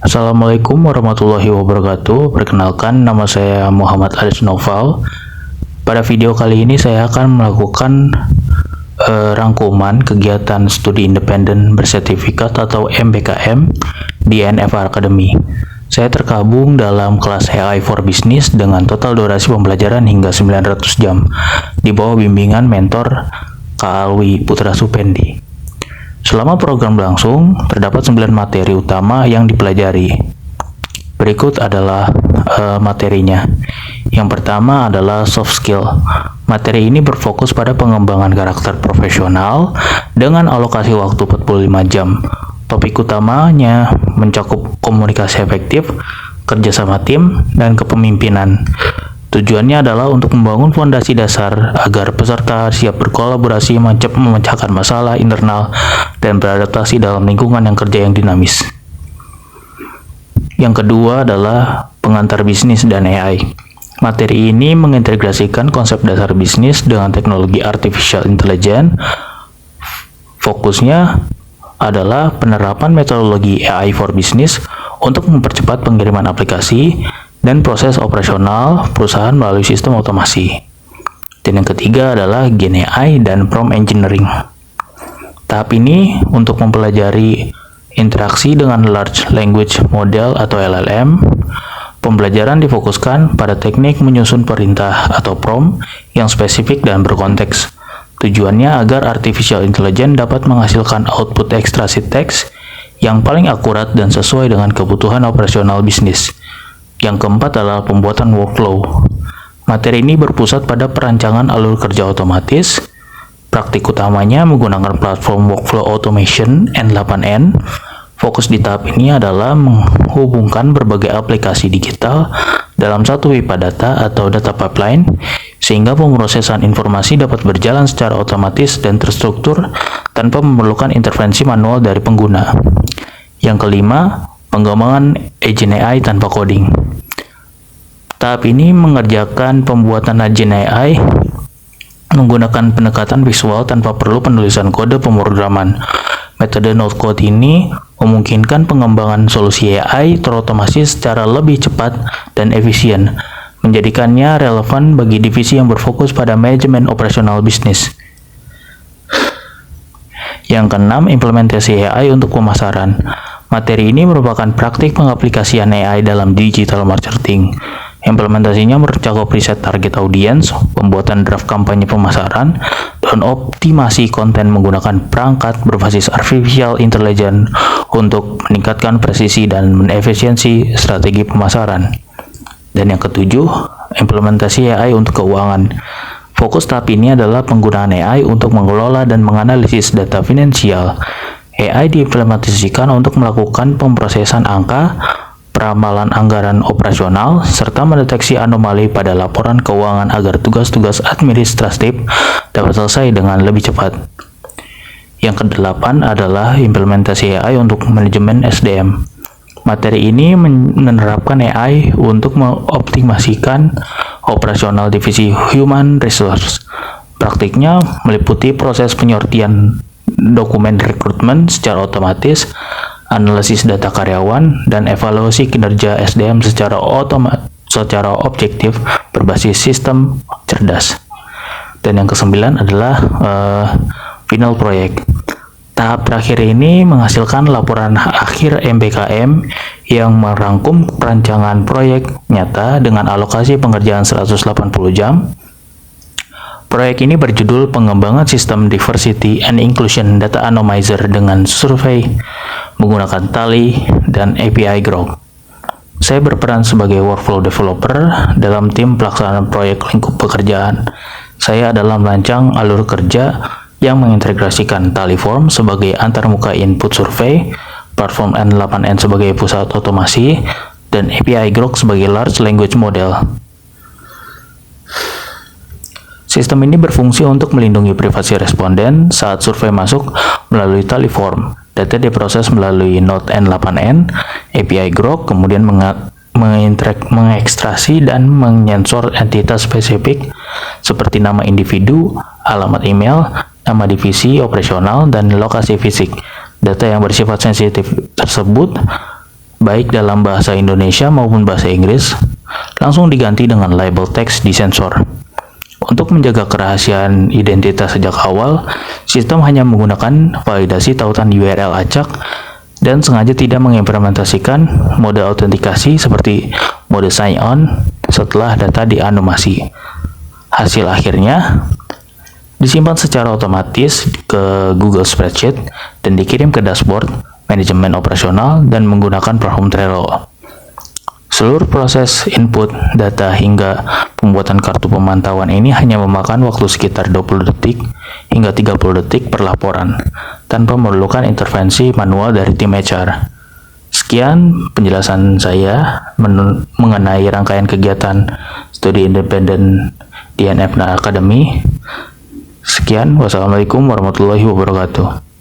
Assalamualaikum warahmatullahi wabarakatuh. Perkenalkan, nama saya Muhammad Aris Noval. Pada video kali ini saya akan melakukan rangkuman kegiatan studi independen bersertifikat atau MBKM di NFR Academy. Saya tergabung dalam kelas AI for Business dengan total durasi pembelajaran hingga 900 jam di bawah bimbingan mentor Kak Alwi Putra Supendi. Selama program berlangsung, terdapat 9 materi utama yang dipelajari. Berikut adalah materinya. Yang pertama adalah soft skill. Materi ini berfokus pada pengembangan karakter profesional dengan alokasi waktu 45 jam. Topik utamanya mencakup komunikasi efektif, kerjasama tim, dan kepemimpinan. Tujuannya adalah untuk membangun fondasi dasar agar peserta siap berkolaborasi, memecahkan masalah internal, dan beradaptasi dalam lingkungan kerja yang dinamis. Yang kedua adalah pengantar bisnis dan AI. Materi ini mengintegrasikan konsep dasar bisnis dengan teknologi artificial intelligence. Fokusnya adalah penerapan metodologi AI for Business untuk mempercepat pengiriman aplikasi dan proses operasional perusahaan melalui sistem otomasi. Dan yang ketiga adalah Gen AI dan Prompt Engineering. Tahap ini untuk mempelajari interaksi dengan Large Language Model atau LLM. Pembelajaran difokuskan pada teknik menyusun perintah atau prompt yang spesifik dan berkonteks. Tujuannya agar artificial intelligence dapat menghasilkan output ekstraksi teks yang paling akurat dan sesuai dengan kebutuhan operasional bisnis. Yang keempat adalah pembuatan workflow. Materi ini berpusat pada perancangan alur kerja otomatis. Praktik utamanya menggunakan platform workflow automation N8N. Fokus di tahap ini adalah menghubungkan berbagai aplikasi digital dalam satu pipa data atau data pipeline, sehingga pemrosesan informasi dapat berjalan secara otomatis dan terstruktur tanpa memerlukan intervensi manual dari pengguna. Yang kelima, pengembangan agent AI tanpa coding. Tahap ini mengerjakan pembuatan agent AI menggunakan pendekatan visual tanpa perlu penulisan kode pemrograman. Metode no-code ini memungkinkan pengembangan solusi AI terotomasi secara lebih cepat dan efisien, menjadikannya relevan bagi divisi yang berfokus pada manajemen operasional bisnis. Yang keenam, implementasi AI untuk pemasaran. Materi ini merupakan praktik pengaplikasian AI dalam digital marketing. Implementasinya mencakup riset target audience, pembuatan draft kampanye pemasaran, dan optimasi konten menggunakan perangkat berbasis artificial intelligence untuk meningkatkan presisi dan efisiensi strategi pemasaran. Dan yang ketujuh, implementasi AI untuk keuangan. Fokus tahap ini adalah penggunaan AI untuk mengelola dan menganalisis data finansial. AI diimplementasikan untuk melakukan pemrosesan angka, peramalan anggaran operasional, serta mendeteksi anomali pada laporan keuangan agar tugas-tugas administratif dapat selesai dengan lebih cepat. Yang kedelapan adalah implementasi AI untuk manajemen SDM. Materi ini menerapkan AI untuk mengoptimasikan operasional divisi Human Resource. Praktiknya meliputi proses penyortian dokumen rekrutmen secara otomatis, analisis data karyawan, dan evaluasi kinerja SDM secara objektif berbasis sistem cerdas. Dan yang kesembilan adalah final project. Tahap terakhir ini menghasilkan laporan akhir MBKM yang merangkum perancangan proyek nyata dengan alokasi pengerjaan 180 jam. Proyek ini berjudul Pengembangan Sistem Diversity and Inclusion Data Anonymizer dengan survei menggunakan Tally dan API Grok. Saya berperan sebagai workflow developer dalam tim pelaksanaan proyek lingkup pekerjaan. Saya adalah merancang alur kerja yang mengintegrasikan Tallyform sebagai antarmuka input survei, platform N8N sebagai pusat otomasi, dan API Grok sebagai large language model. Sistem ini berfungsi untuk melindungi privasi responden saat survei masuk melalui Tallyform. Data diproses melalui Node N8N, API Grok, kemudian mengekstraksi dan menyensor entitas spesifik seperti nama individu, alamat email, nama divisi operasional, dan lokasi fisik. Data yang bersifat sensitif tersebut baik dalam bahasa Indonesia maupun bahasa Inggris, langsung diganti dengan label teks disensor. Untuk menjaga kerahasiaan identitas sejak awal, sistem hanya menggunakan validasi tautan URL acak dan sengaja tidak mengimplementasikan mode autentikasi seperti mode sign on setelah data dianonimasi. Hasil akhirnya disimpan secara otomatis ke Google Spreadsheet dan dikirim ke dashboard manajemen operasional dan menggunakan platform Trello. Seluruh proses input data hingga pembuatan kartu pemantauan ini hanya memakan waktu sekitar 20 detik hingga 30 detik per laporan, tanpa memerlukan intervensi manual dari tim HR. Sekian penjelasan saya mengenai rangkaian kegiatan studi independen di NF Academy. Sekian, wassalamualaikum warahmatullahi wabarakatuh.